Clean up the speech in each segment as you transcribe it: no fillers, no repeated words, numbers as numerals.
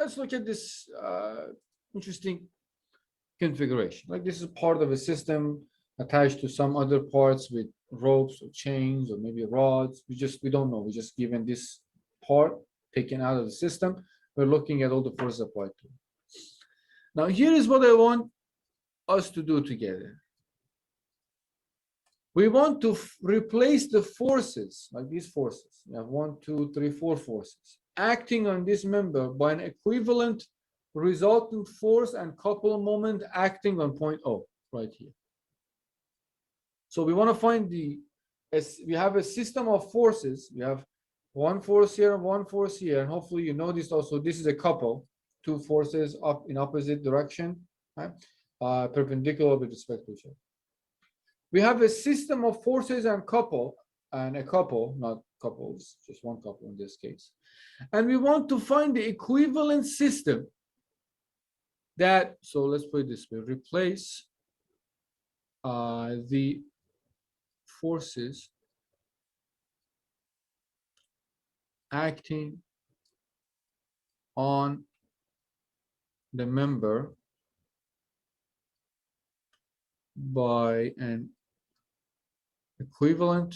let's look at this interesting configuration. Like this is part of a system attached to some other parts with ropes or chains or maybe rods. We don't know. We're just given this part taken out of the system. We're looking at all the forces applied to it. Now here is what I want us to do together. We want to replace the forces, like these forces. We have 1, 2, 3, 4 forces acting on this member by an equivalent resultant force and couple moment acting on point O right here. So we want to find we have a system of forces. We have one force here and one force here, and hopefully you noticed also this is a couple, two forces up in opposite direction, right? Perpendicular with respect to each other. We have a system of forces and a couple, not couples, just one couple in this case. And we want to find the equivalent system that, so let's put it this way, replace the forces acting on the member by an equivalent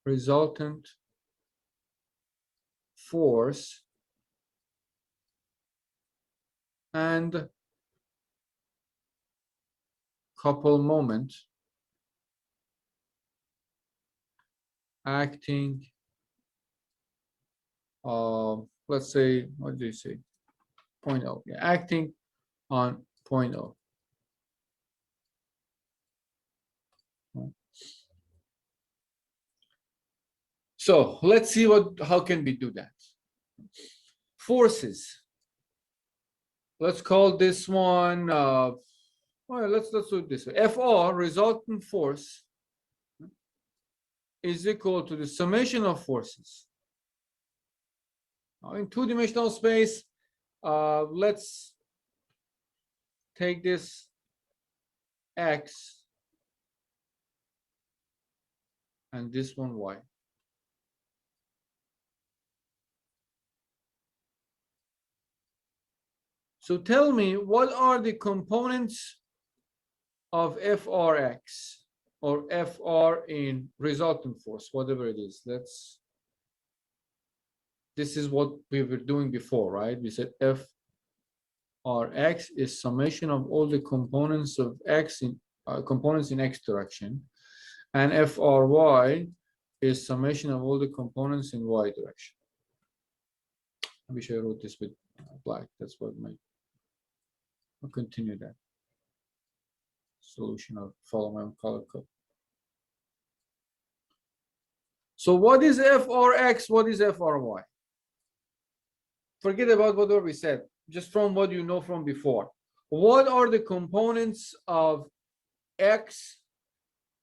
resultant force and couple moment acting, let's say, what do you say? Point O. Yeah, acting on point O. So let's see how can we do that. Forces. Let's call this one. Well, let's do it this way. FR, resultant force, is equal to the summation of forces. Now, in two-dimensional space, let's take this X and this one Y. So tell me, what are the components of FRX or FR in resultant force, whatever it is? This is what we were doing before, right? We said FRX is summation of all the components of X in components in X direction, and FRY is summation of all the components in Y direction. I wish I wrote this with black. That's what I'll continue that. Solution of follow my own color code. So what is FRX? What is FRY? Forget about whatever we said, just from what you know from before. What are the components of X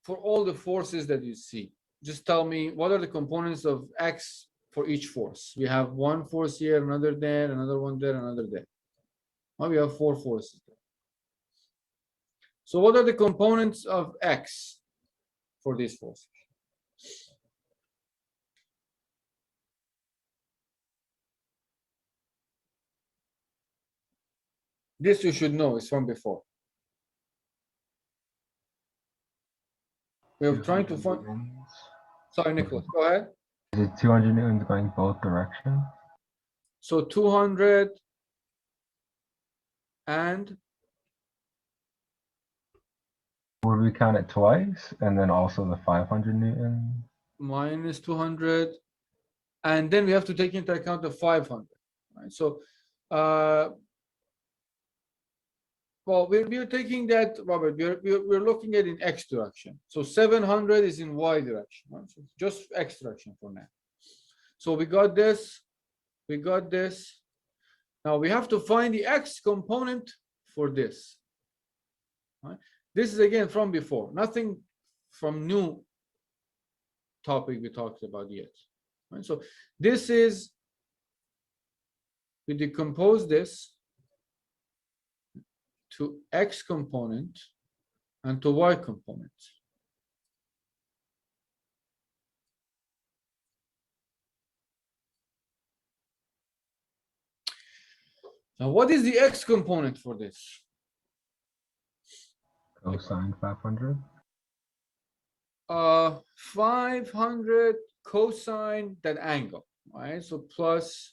for all the forces that you see? Just tell me, what are the components of X for each force? We have one force here, another there, another one there, another there. Now we have 4 forces there. So what are the components of X for these forces? This you should know, it's from before. We are trying to find. Sorry, Nicholas, go ahead. Is it 200 newtons going both directions? So 200 and would we count it twice and then also the 500 newton? Minus 200, and then we have to take into account the 500. Right? So, well, we're taking that, Robert. We're looking at in X direction. So 700 is in Y direction. Right? So just X direction for now. So we got this. We got this. Now we have to find the X component for this. Right? This is again from before, nothing from new topic we talked about yet. Right? So this is, we decompose this to X component and to Y component. Now, what is the x component for this? Cosine 500. 500 cosine that angle, right? So plus,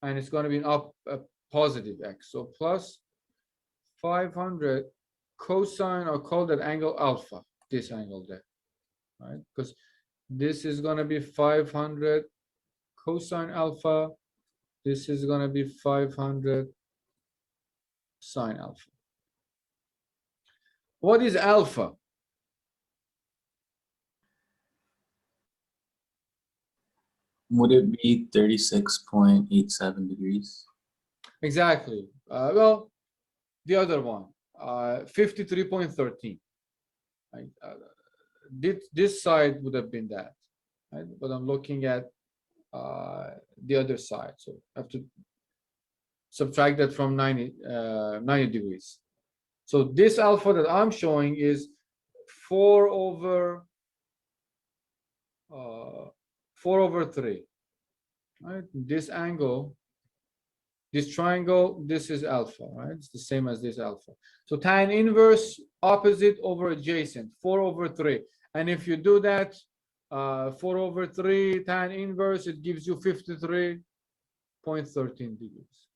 and it's going to be an up a positive x. So plus 500 cosine, I'll call that angle alpha, this angle there, right? Because this is going to be 500 cosine alpha. This is going to be 500 sine alpha. What is alpha? Would it be 36.87 degrees? Exactly. Well, the other one, 53.13. Right? This side would have been that, right? But I'm looking at the other side, so I have to subtract that from 90 degrees. So this alpha that I'm showing is 4 over 3. Right? This angle, this triangle, this is alpha, right? It's the same as this alpha. So tan inverse opposite over adjacent, 4 over 3. And if you do that, 4 over 3 tan inverse, it gives you 53.13 degrees.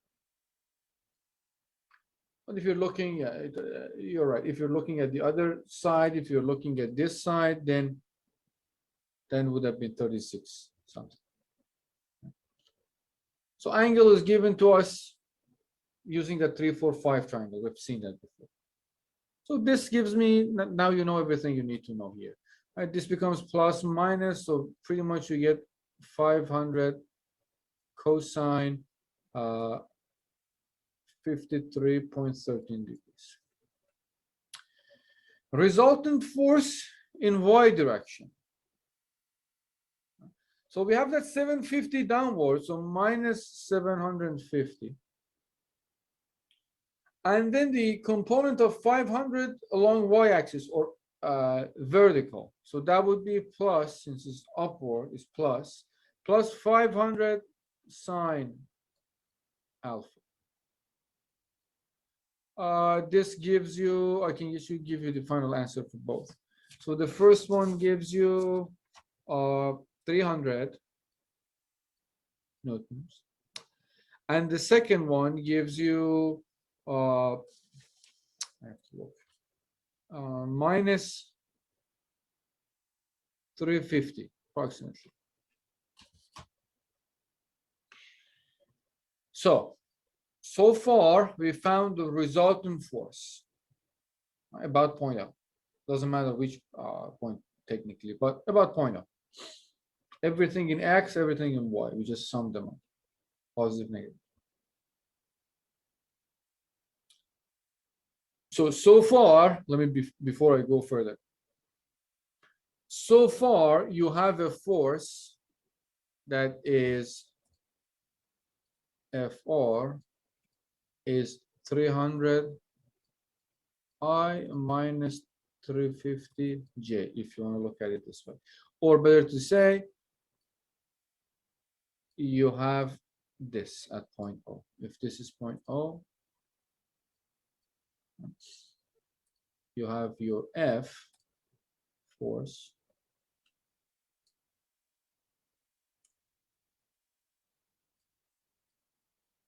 But if you're looking at it, you're right. If you're looking at the other side, if you're looking at this side, then would have been 36 something. So angle is given to us using the 3, 4, 5 triangle. We've seen that before. So this gives me, now you know everything you need to know here. Right? This becomes plus minus, so pretty much you get 500 cosine 53.13 degrees. Resultant force in y direction. So we have that 750 downward, so minus 750. And then the component of 500 along y-axis or vertical. So that would be plus, since it's upward, is plus 500 sine alpha. This gives you, I can actually give you the final answer for both. So the first one gives you 300 newtons, and the second one gives you I have to look, minus 350 approximately. So far we found the resultant force about 0.0. Doesn't matter which point technically, but about 0.0. Everything in x, everything in y. We just sum them up, positive, negative. So far, let me before I go further. So far, you have a force that is Fr is 300 I minus 350 J, if you want to look at it this way. Or better to say, you have this at point O. If this is point O, you have your F force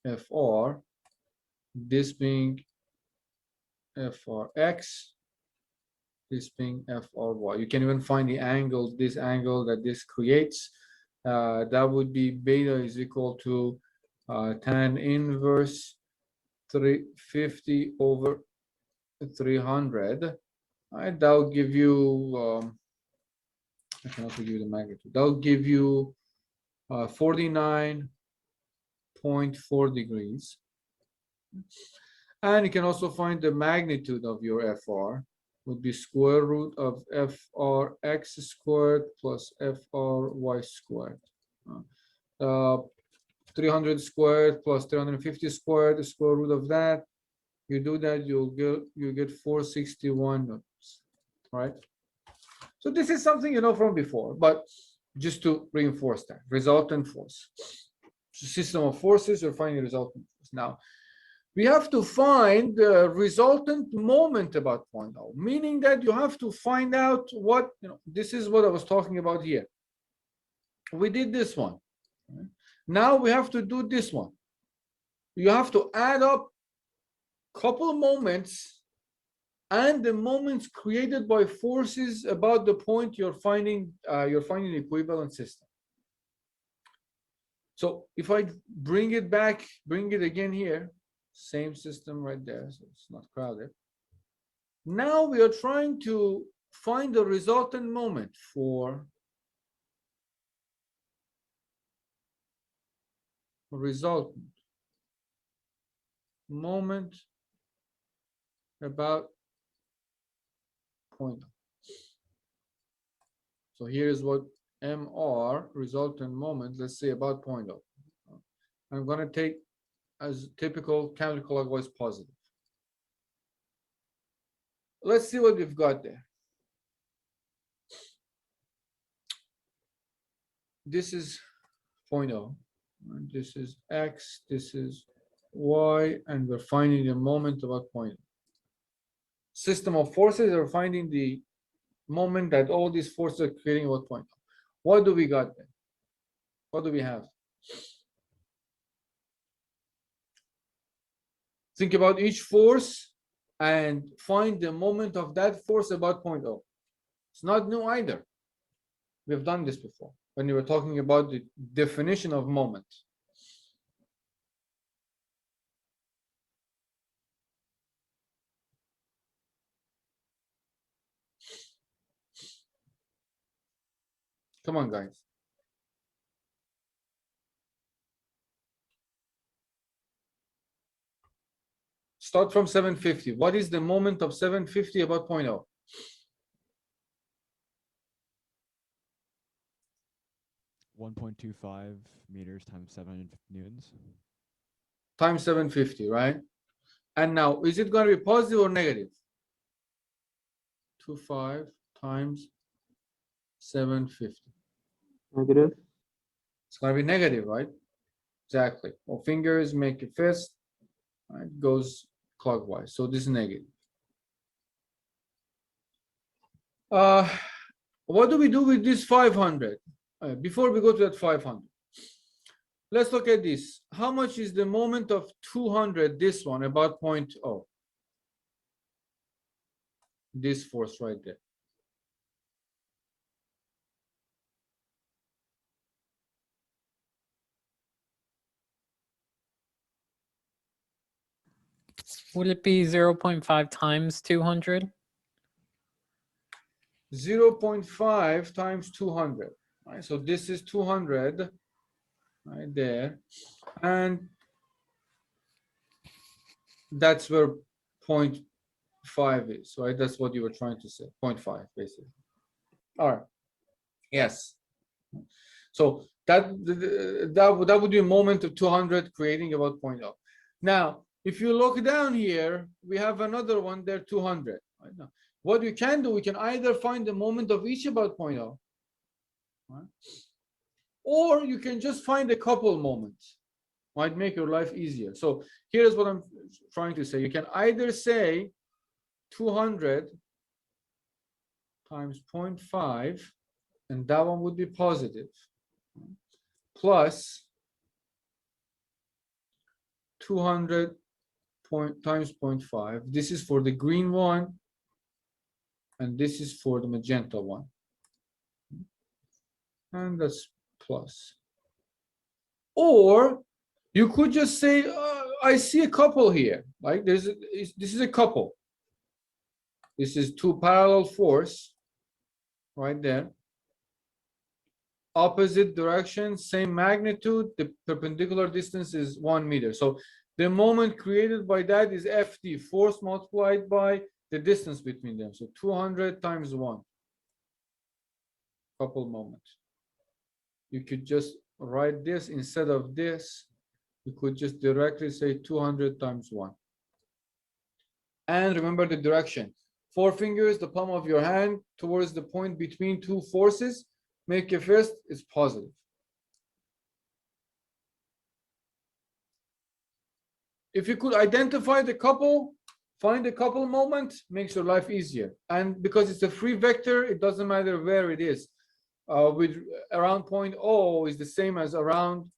Fr, this being Frx, this being Fry. You can even find the angle, this angle that this creates. That would be beta is equal to tan inverse 350 over 300. Right, that'll give you, I can also give you the magnitude. That'll give you 49.4 degrees. And you can also find the magnitude of your Fr would be square root of Frx squared plus Fry squared. 300 squared plus 350 squared, the square root of that. You do that, you'll get 461 newtons, right? So this is something you know from before, but just to reinforce that resultant force. System of forces, you're finding resultant force. Now, we have to find the resultant moment about point O, meaning that you have to find out what, this is what I was talking about here. We did this one. Now we have to do this one. You have to add up a couple of moments and the moments created by forces about the point you're finding the equivalent system. So if I bring it back, bring it again here, same system right there, so it's not crowded. Now we are trying to find the resultant moment for resultant moment about point. So here's what MR, resultant moment, let's say about point O. I'm going to take as typical counterclockwise positive. Let's see what we've got there. This is point O. This is X, this is Y, and we're finding the moment about point O. System of forces are finding the moment that all these forces are creating about point O. What do we got there? What do we have? Think about each force and find the moment of that force about point O. It's not new either. We've done this before when we were talking about the definition of moment. Come on, guys. Start from 750. What is the moment of 750 about point O? $1.25 meters times 7 newtons. Times 750, right? And now, is it going to be positive or negative? 25 times 750. Negative. It's going to be negative, right? Exactly. Well, fingers make a fist. Right? Goes clockwise. So this is negative. What do we do with this 500? Before we go to that 500, let's look at this. How much is the moment of 200, this one, about point O? This force right there. Would it be 0.5 times 200? 0.5 times 200. Right? So this is 200 right there. And that's where 0.5 is, right? That's what you were trying to say, 0.5, basically. All right. Yes. So that would be a moment of 200 creating about 0.0. Now, if you look down here, we have another one there, 200. Right? Now, what we can do, we can either find the moment of each about 0.0, right? Or you can just find a couple moments. Might make your life easier. So here's what I'm trying to say. You can either say 200 times 0.5, and that one would be positive, plus 200 times 0.5. This is for the green one, and this is for the magenta one. And that's plus. Or you could just say, I see a couple here. Like this is a couple. This is two parallel force right there. Opposite direction, same magnitude. The perpendicular distance is 1 meter. So the moment created by that is FD, force multiplied by the distance between them. So 200 times 1. Couple moments. You could just write this instead of this. You could just directly say 200 times 1. And remember the direction. 4 fingers, the palm of your hand towards the point between two forces. Make a fist, it's positive. if you could identify the couple, find the couple moment, makes your life easier. And because it's a free vector, it doesn't matter where it is. With around point O is the same as around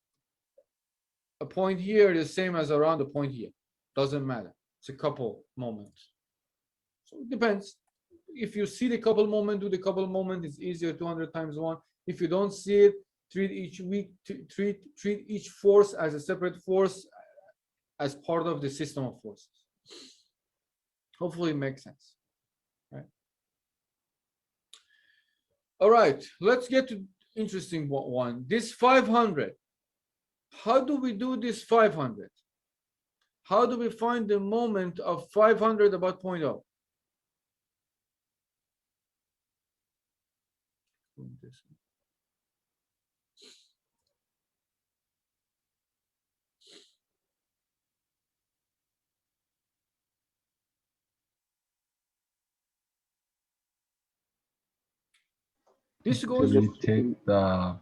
a point here, the same as around a point here. Doesn't matter. It's a couple moment. So it depends. If you see the couple moment, do the couple moment. It's easier 200 times 1. If you don't see it, treat each force as a separate force, as part of the system of forces. Hopefully it makes sense. Right? All right, let's get to interesting one. This 500. How do we do this 500? How do we find the moment of 500 about point O? This Do goes. we take the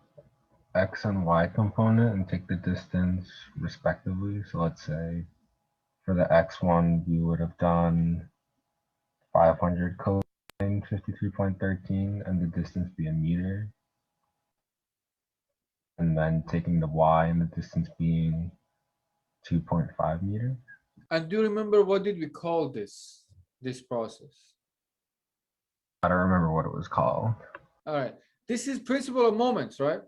x and y component and take the distance respectively? So let's say for the x1, we would have done 500 cosine 53.13 and the distance be a meter. And then taking the y and the distance being 2.5 meters. And do you remember what did we call this process? I don't remember what it was called. All right. This is principle of moments, right?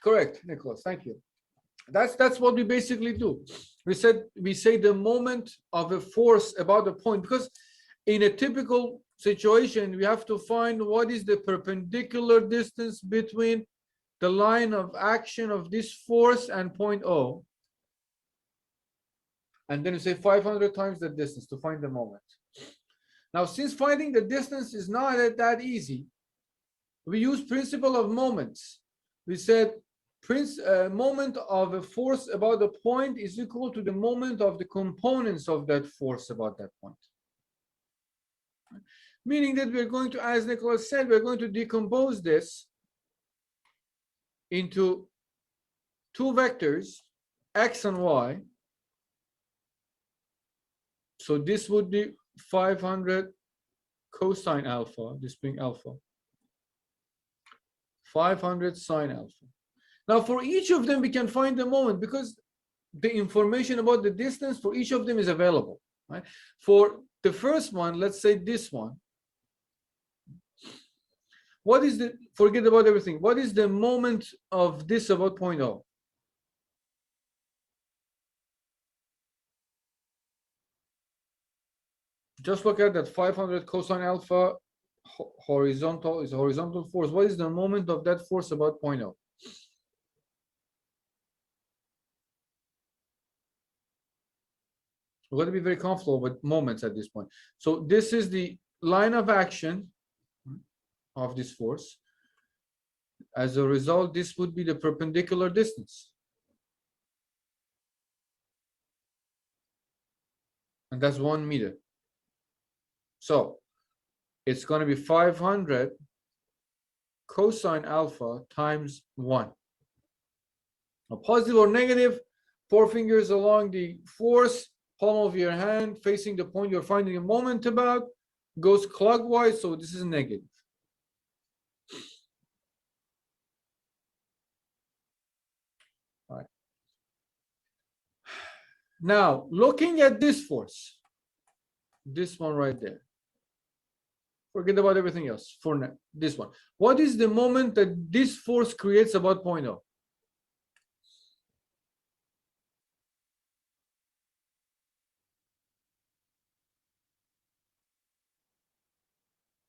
Correct, Nicholas. Thank you. That's what we basically do. We say the moment of a force about a point, because in a typical situation, we have to find what is the perpendicular distance between the line of action of this force and point O. And then you say 500 times the distance to find the moment. Now, since finding the distance is not that easy, we use principle of moments. We said moment of a force about a point is equal to the moment of the components of that force about that point. Meaning that we're going to, as Nicholas said, we're going to decompose this into two vectors, x and y. So this would be 500 cosine alpha, this being alpha, 500 sine alpha. Now for each of them, we can find the moment because the information about the distance for each of them is available. Right? For the first one, let's say this one, what is the, forget about everything, what is the moment of this about point O? Just look at that 500 cosine alpha horizontal is a horizontal force. What is the moment of that force about point O? We're going to be very comfortable with moments at this point. So this is the line of action of this force. As a result, this would be the perpendicular distance. And that's 1 meter. So it's going to be 500 cosine alpha times 1. Now, positive or negative, 4 fingers along the force, palm of your hand facing the point you're finding a moment about, goes clockwise, so this is negative. All right. Now, looking at this force, this one right there. Forget about everything else for now. This one. What is the moment that this force creates about point O?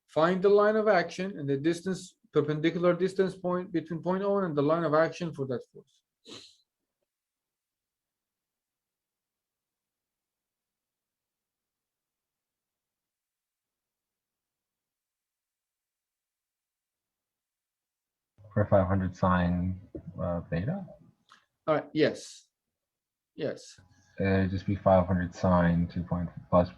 Find the line of action and the distance, perpendicular distance point between point O and the line of action for that force. For 500 sine theta? All right, yes. Yes. It'd just be 500 sine 2 plus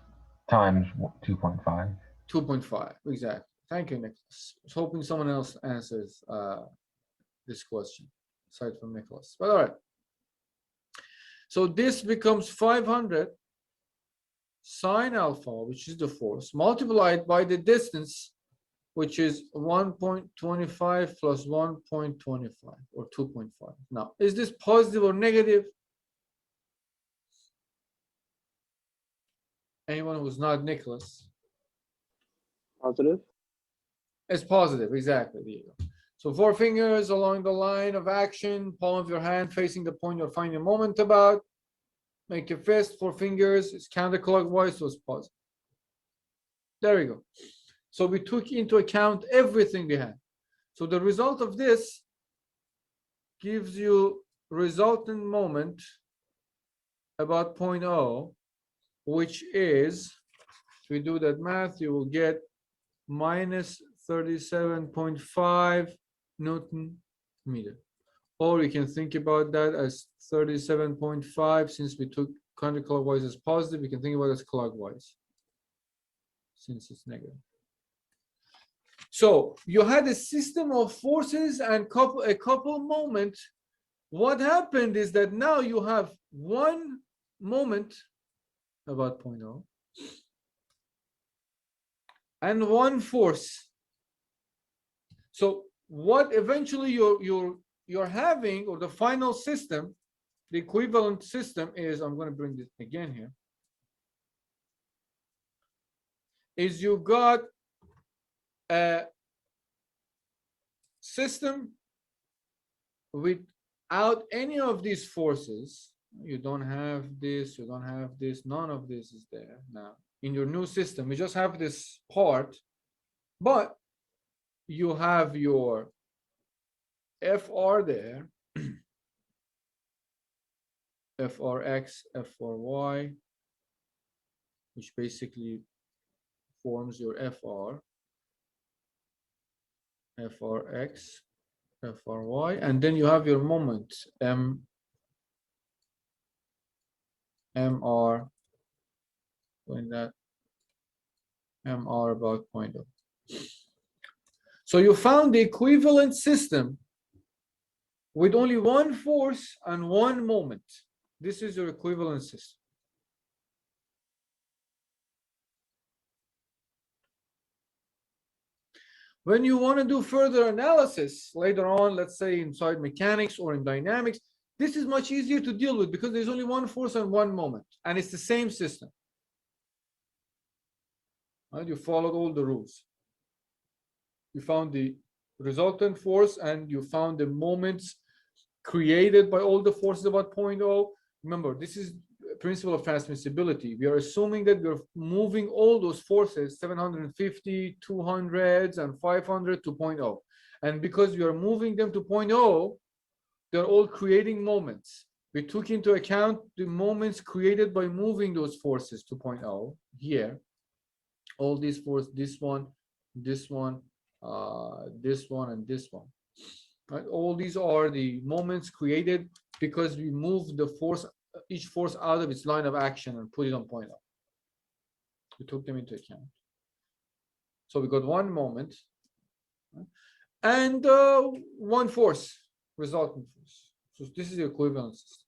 times 2.5. 2.5, exactly. Thank you, Nicholas. I was hoping someone else answers this question, aside from Nicholas. But all right. So this becomes 500 sine alpha, which is the force, multiplied by the distance, which is 1.25 plus 1.25 or 2.5. Now, is this positive or negative? Anyone who's not Nicholas? Positive. It's positive, exactly. There you go. So 4 fingers along the line of action, palm of your hand facing the point you're finding a moment about. Make your fist, 4 fingers, it's counterclockwise, so it's positive. There we go. So we took into account everything we had. So the result of this gives you resultant moment about 0.0, which is, if we do that math, you will get minus 37.5 Newton meter. Or you can think about that as 37.5, since we took counterclockwise as positive, we can think about it as clockwise, since it's negative. So you had a system of forces and a couple moment. What happened is that now you have one moment about 0.0 and one force. So what eventually you're having, or the final system, the equivalent system is, I'm going to bring this again here, is you got a system without any of these forces. You don't have this, you don't have this, none of this is there now in your new system. You just have this part, but you have your FR there, FRX, FRY, which basically forms your FR, FRX, FRY, and then you have your moment, MR, when that MR about 0.0. So you found the equivalent system with only one force and one moment. This is your equivalent system. When you want to do further analysis later on, let's say inside mechanics or in dynamics, this is much easier to deal with because there's only one force and one moment, and it's the same system. Right? You followed all the rules. You found the resultant force and you found the moments created by all the forces about 0.0. Remember, this is principle of transmissibility. We are assuming that we're moving all those forces, 750, 200s, and 500 to 0.0. And because we are moving them to 0.0, they're all creating moments. We took into account the moments created by moving those forces to 0.0 here. All these forces, this one, this one, this one, and this one. Right? All these are the moments created because we moved the force, each force out of its line of action and put it on 0.0. We took them into account. So we got one moment, right? And one force, resultant force. So this is the equivalent system.